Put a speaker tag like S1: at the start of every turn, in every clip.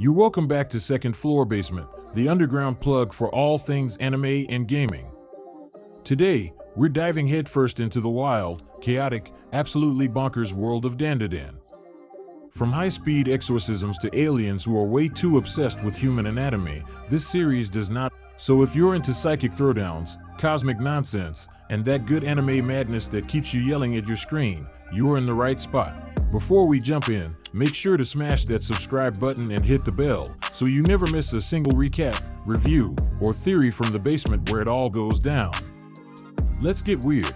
S1: You're welcome back to Second Floor Basement, the underground plug for all things anime and gaming. Today, we're diving headfirst into the wild, chaotic, absolutely bonkers world of Dandadan. From high-speed exorcisms to aliens who are way too obsessed with human anatomy, this series does not. So if you're into psychic throwdowns, cosmic nonsense, and that good anime madness that keeps you yelling at your screen, you're in the right spot. Before we jump in, make sure to smash that subscribe button and hit the bell so you never miss a single recap, review, or theory from the basement where it all goes down. Let's get weird.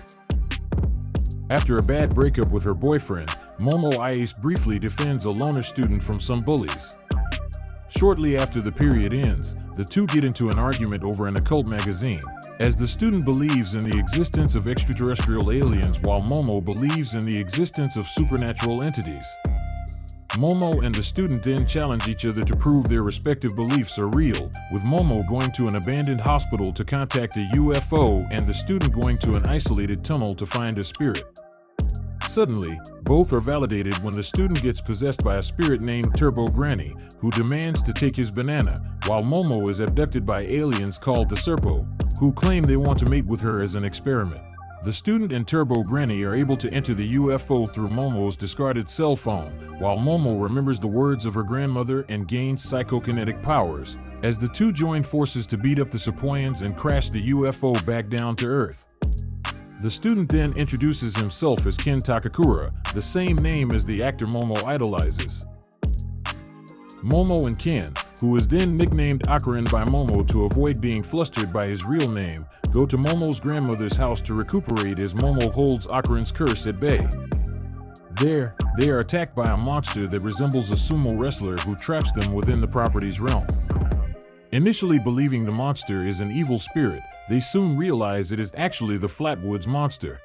S1: After a bad breakup with her boyfriend, Momo Ice briefly defends a loner student from some bullies. Shortly after the period ends, the two get into an argument over an occult magazine, as the student believes in the existence of extraterrestrial aliens while Momo believes in the existence of supernatural entities. Momo and the student then challenge each other to prove their respective beliefs are real, with Momo going to an abandoned hospital to contact a UFO and the student going to an isolated tunnel to find a spirit. Suddenly, both are validated when the student gets possessed by a spirit named Turbo Granny, who demands to take his banana, while Momo is abducted by aliens called the Serpo, who claim they want to mate with her as an experiment. The student and Turbo Granny are able to enter the UFO through Momo's discarded cell phone, while Momo remembers the words of her grandmother and gains psychokinetic powers, as the two join forces to beat up the Serpoians and crash the UFO back down to Earth. The student then introduces himself as Ken Takakura, the same name as the actor Momo idolizes. Momo and Ken, who is then nicknamed Okarun by Momo to avoid being flustered by his real name, go to Momo's grandmother's house to recuperate as Momo holds Okarun's curse at bay. There, they are attacked by a monster that resembles a sumo wrestler who traps them within the property's realm. Initially believing the monster is an evil spirit, they soon realize it is actually the Flatwoods monster.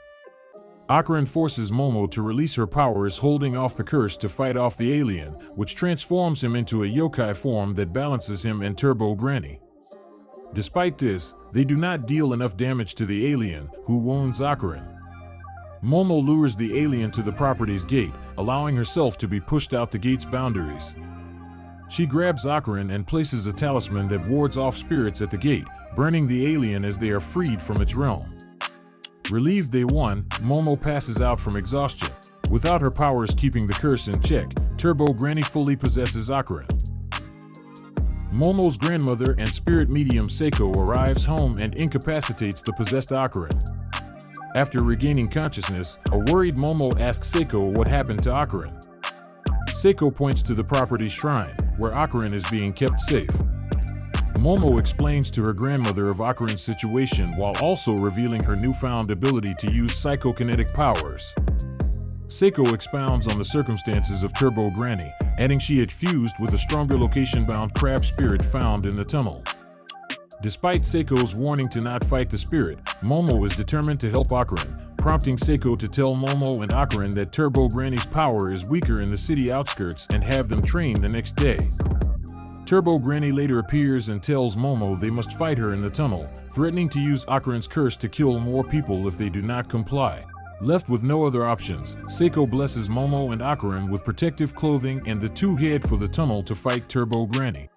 S1: Okarun forces Momo to release her powers holding off the curse to fight off the alien, which transforms him into a yokai form that balances him and Turbo Granny. Despite this, they do not deal enough damage to the alien, who wounds Okarun. Momo lures the alien to the property's gate, allowing herself to be pushed out the gate's boundaries. She grabs Okarun and places a talisman that wards off spirits at the gate, burning the alien as they are freed from its realm. Relieved they won, Momo passes out from exhaustion. Without her powers keeping the curse in check, Turbo Granny fully possesses Okarun. Momo's grandmother and spirit medium Seiko arrives home and incapacitates the possessed Okarun. After regaining consciousness, a worried Momo asks Seiko what happened to Okarun. Seiko points to the property's shrine, where Okarun is being kept safe. Momo explains to her grandmother of Okarun's situation while also revealing her newfound ability to use psychokinetic powers. Seiko expounds on the circumstances of Turbo Granny, adding she had fused with a stronger location-bound crab spirit found in the tunnel. Despite Seiko's warning to not fight the spirit, Momo is determined to help Okarun, prompting Seiko to tell Momo and Okarun that Turbo Granny's power is weaker in the city outskirts and have them train the next day. Turbo Granny later appears and tells Momo they must fight her in the tunnel, threatening to use Okarun's curse to kill more people if they do not comply. Left with no other options, Seiko blesses Momo and Okarun with protective clothing and the two head for the tunnel to fight Turbo Granny.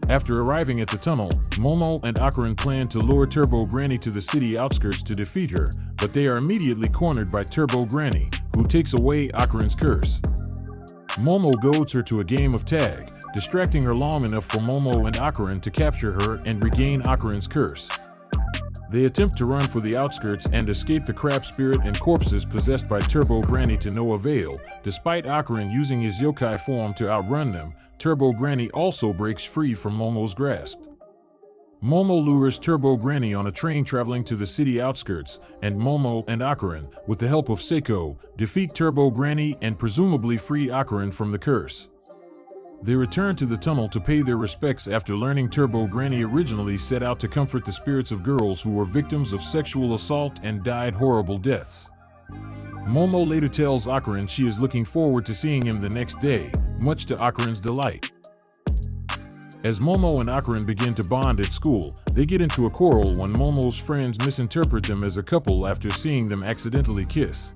S1: After arriving at the tunnel, Momo and Okarun plan to lure Turbo Granny to the city outskirts to defeat her, but they are immediately cornered by Turbo Granny, who takes away Okarun's curse. Momo goads her to a game of tag, distracting her long enough for Momo and Okarun to capture her and regain Okarun's curse. They attempt to run for the outskirts and escape the crab spirit and corpses possessed by Turbo Granny to no avail. Despite Okarun using his yokai form to outrun them, Turbo Granny also breaks free from Momo's grasp. Momo lures Turbo Granny on a train traveling to the city outskirts, and Momo and Okarun, with the help of Seiko, defeat Turbo Granny and presumably free Okarun from the curse. They return to the tunnel to pay their respects after learning Turbo Granny originally set out to comfort the spirits of girls who were victims of sexual assault and died horrible deaths. Momo later tells Okarun she is looking forward to seeing him the next day, much to Okarun's delight. As Momo and Okarun begin to bond at school, they get into a quarrel when Momo's friends misinterpret them as a couple after seeing them accidentally kiss.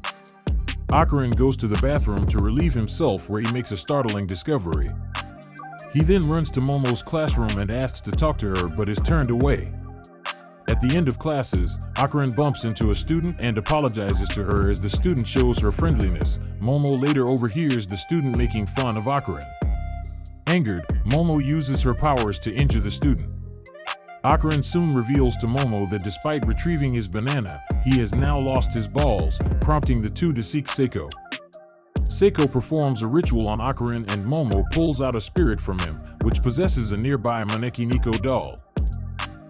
S1: Okarun goes to the bathroom to relieve himself, where he makes a startling discovery. He then runs to Momo's classroom and asks to talk to her but is turned away. At the end of classes, Okarun bumps into a student and apologizes to her as the student shows her friendliness. Momo later overhears the student making fun of Okarun. Angered, Momo uses her powers to injure the student. Okarun soon reveals to Momo that despite retrieving his banana, he has now lost his balls, prompting the two to seek Seiko. Seiko performs a ritual on Okarun and Momo pulls out a spirit from him, which possesses a nearby Maneki Nico doll.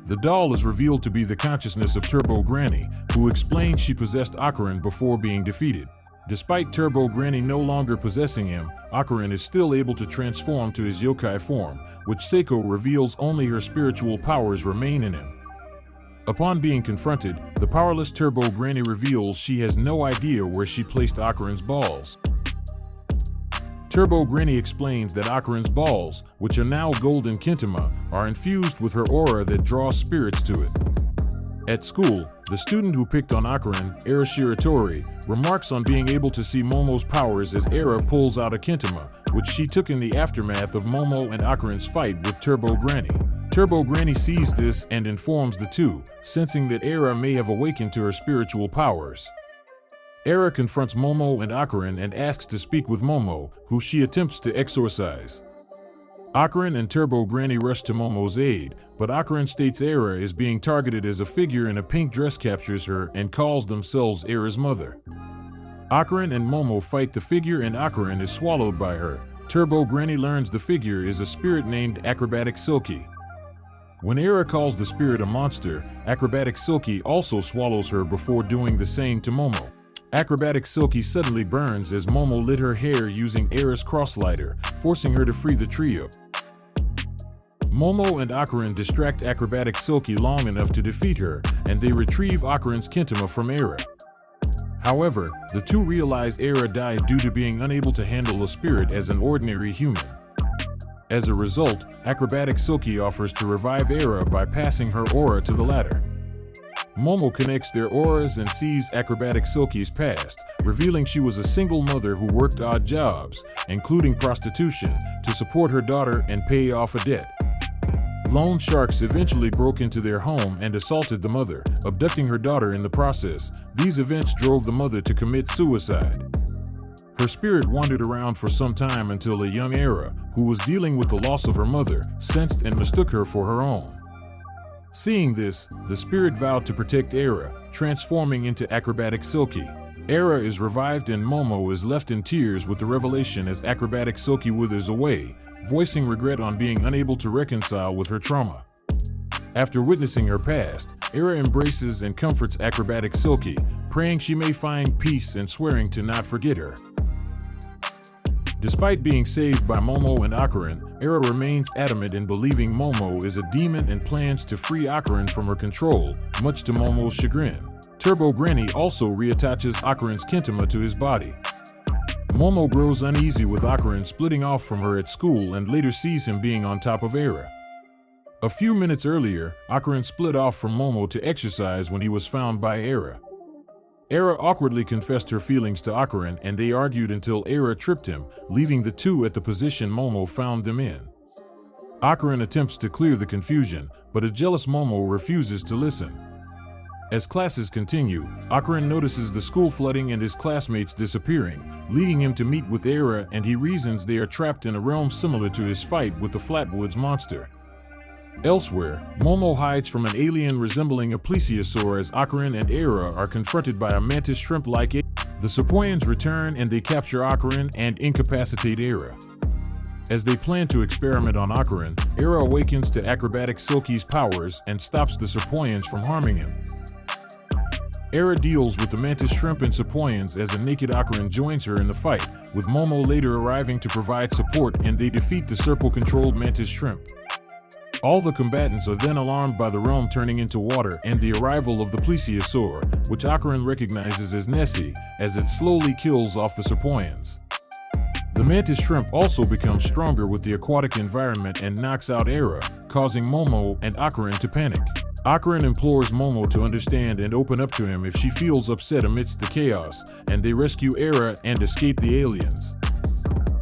S1: The doll is revealed to be the consciousness of Turbo Granny, who explains she possessed Okarun before being defeated. Despite Turbo Granny no longer possessing him, Okarun is still able to transform to his yokai form, which Seiko reveals only her spiritual powers remain in him. Upon being confronted, the powerless Turbo Granny reveals she has no idea where she placed Okarun's balls. Turbo Granny explains that Okarun's balls, which are now golden kintama, are infused with her aura that draws spirits to it. At school, the student who picked on Okarun, Era Shiratori, remarks on being able to see Momo's powers as Era pulls out a kintama, which she took in the aftermath of Momo and Okarun's fight with Turbo Granny. Turbo Granny sees this and informs the two, sensing that Era may have awakened to her spiritual powers. Era confronts Momo and Okarun and asks to speak with Momo, who she attempts to exorcise. Okarun and Turbo Granny rush to Momo's aid, but Okarun states Era is being targeted as a figure in a pink dress captures her and calls themselves Era's mother. Okarun and Momo fight the figure and Okarun is swallowed by her. Turbo Granny learns the figure is a spirit named Acrobatic Silky. When Era calls the spirit a monster, Acrobatic Silky also swallows her before doing the same to Momo. Acrobatic Silky suddenly burns as Momo lit her hair using Era's crosslighter, forcing her to free the trio. Momo and Okarun distract Acrobatic Silky long enough to defeat her, and they retrieve Okarun's kintama from Era. However, the two realize Era died due to being unable to handle a spirit as an ordinary human. As a result, Acrobatic Silky offers to revive Era by passing her aura to the latter. Momo connects their auras and sees Acrobatic Silky's past, revealing she was a single mother who worked odd jobs, including prostitution, to support her daughter and pay off a debt. Loan sharks eventually broke into their home and assaulted the mother, abducting her daughter in the process. These events drove the mother to commit suicide. Her spirit wandered around for some time until a young Era, who was dealing with the loss of her mother, sensed and mistook her for her own. Seeing this, the spirit vowed to protect Era, transforming into Acrobatic Silky. Era is revived and Momo is left in tears with the revelation as Acrobatic Silky withers away, voicing regret on being unable to reconcile with her trauma. After witnessing her past, Era embraces and comforts Acrobatic Silky, praying she may find peace and swearing to not forget her. Despite being saved by Momo and Okarun, Era remains adamant in believing Momo is a demon and plans to free Okarun from her control, much to Momo's chagrin. Turbo Granny also reattaches Okarun's kintama to his body. Momo grows uneasy with Okarun splitting off from her at school and later sees him being on top of Era. A few minutes earlier, Okarun split off from Momo to exercise when he was found by Era. Era awkwardly confessed her feelings to Okarun and they argued until Era tripped him, leaving the two at the position Momo found them in. Okarun attempts to clear the confusion, but a jealous Momo refuses to listen. As classes continue, Okarun notices the school flooding and his classmates disappearing, leading him to meet with Era and he reasons they are trapped in a realm similar to his fight with the Flatwoods monster. Elsewhere, Momo hides from an alien resembling a plesiosaur as Okarun and Era are confronted by a mantis shrimp-like alien. The Sepoyans return and they capture Okarun and incapacitate Era. As they plan to experiment on Okarun, Era awakens to Acrobatic Silky's powers and stops the Sepoyans from harming him. Era deals with the mantis shrimp and Sepoyans as a naked Okarun joins her in the fight, with Momo later arriving to provide support and they defeat the Serpo-controlled mantis shrimp. All the combatants are then alarmed by the realm turning into water and the arrival of the plesiosaur, which Okarun recognizes as Nessie, as it slowly kills off the Sepoyans. The mantis shrimp also becomes stronger with the aquatic environment and knocks out Era, causing Momo and Okarun to panic. Okarun implores Momo to understand and open up to him if she feels upset amidst the chaos, and they rescue Era and escape the aliens.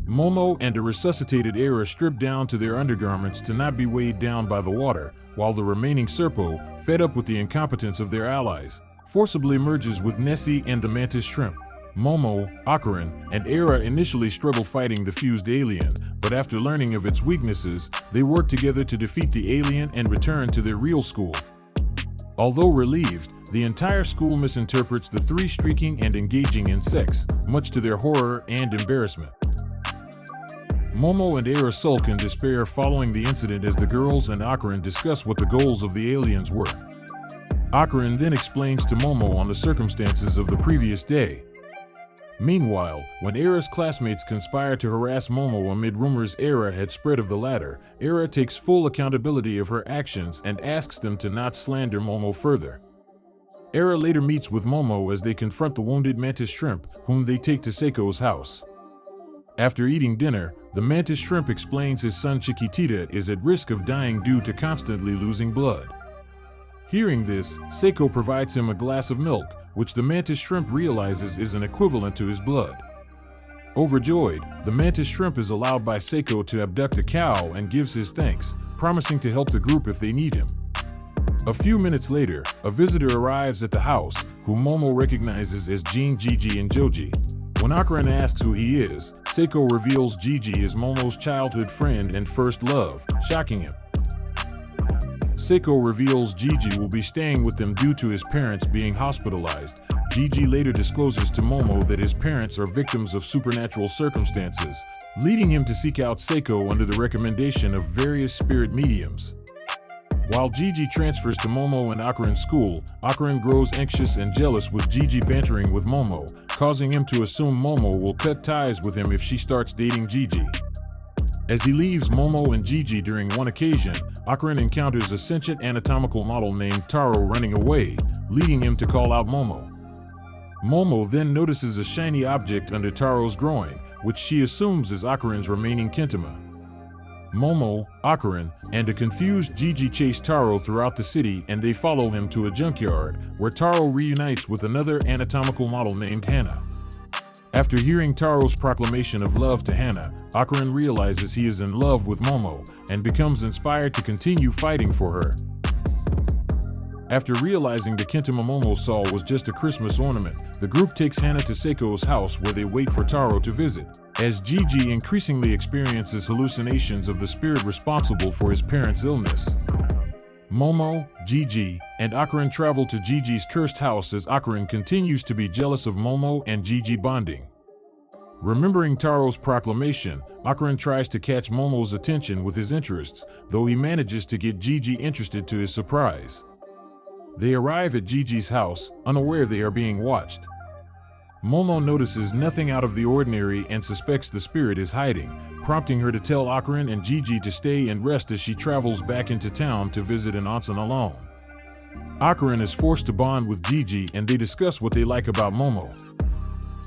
S1: Momo and a resuscitated Era strip down to their undergarments to not be weighed down by the water, while the remaining Serpo, fed up with the incompetence of their allies, forcibly merges with Nessie and the mantis shrimp. Momo, Okarun, and Era initially struggle fighting the fused alien, but after learning of its weaknesses, they work together to defeat the alien and return to their real school. Although relieved, the entire school misinterprets the three streaking and engaging in sex, much to their horror and embarrassment. Momo and Era sulk in despair following the incident as the girls and Okarun discuss what the goals of the aliens were. Okarun then explains to Momo on the circumstances of the previous day. Meanwhile, when Era's classmates conspire to harass Momo amid rumors Era had spread of the latter, Era takes full accountability of her actions and asks them to not slander Momo further. Era later meets with Momo as they confront the wounded mantis shrimp, whom they take to Seiko's house. After eating dinner, the mantis shrimp explains his son Chiquitita is at risk of dying due to constantly losing blood. Hearing this, Seiko provides him a glass of milk, which the mantis shrimp realizes is an equivalent to his blood. Overjoyed, the mantis shrimp is allowed by Seiko to abduct a cow and gives his thanks, promising to help the group if they need him. A few minutes later, a visitor arrives at the house, whom Momo recognizes as Jean, Gigi, and Joji. When Okarun asks who he is, Seiko reveals Gigi is Momo's childhood friend and first love, shocking him. Seiko reveals Gigi will be staying with them due to his parents being hospitalized. Gigi later discloses to Momo that his parents are victims of supernatural circumstances, leading him to seek out Seiko under the recommendation of various spirit mediums. While Gigi transfers to Momo and Okarun's school, Okarun grows anxious and jealous with Gigi bantering with Momo, causing him to assume Momo will cut ties with him if she starts dating Gigi. As he leaves Momo and Gigi during one occasion, Okarun encounters a sentient anatomical model named Taro running away, leading him to call out Momo. Momo then notices a shiny object under Taro's groin, which she assumes is Okarun's remaining kintima. Momo, Okarun, and a confused Gigi chase Taro throughout the city, and they follow him to a junkyard, where Taro reunites with another anatomical model named Hana. After hearing Taro's proclamation of love to Hana, Okarun realizes he is in love with Momo, and becomes inspired to continue fighting for her. After realizing the kintima Momo saw was just a Christmas ornament, the group takes Hana to Seiko's house where they wait for Taro to visit. As Gigi increasingly experiences hallucinations of the spirit responsible for his parents' illness, Momo, Gigi, and Okarun travel to Gigi's cursed house as Okarun continues to be jealous of Momo and Gigi bonding. Remembering Taro's proclamation, Okarun tries to catch Momo's attention with his interests, though he manages to get Gigi interested to his surprise. They arrive at Gigi's house, unaware they are being watched. Momo notices nothing out of the ordinary and suspects the spirit is hiding, prompting her to tell Okarun and Gigi to stay and rest as she travels back into town to visit an onsen alone. Okarun is forced to bond with Gigi and they discuss what they like about Momo.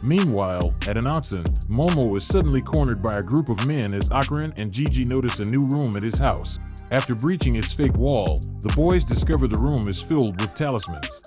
S1: Meanwhile, at an onsen, Momo is suddenly cornered by a group of men as Okarun and Gigi notice a new room at his house. After breaching its fake wall, the boys discover the room is filled with talismans.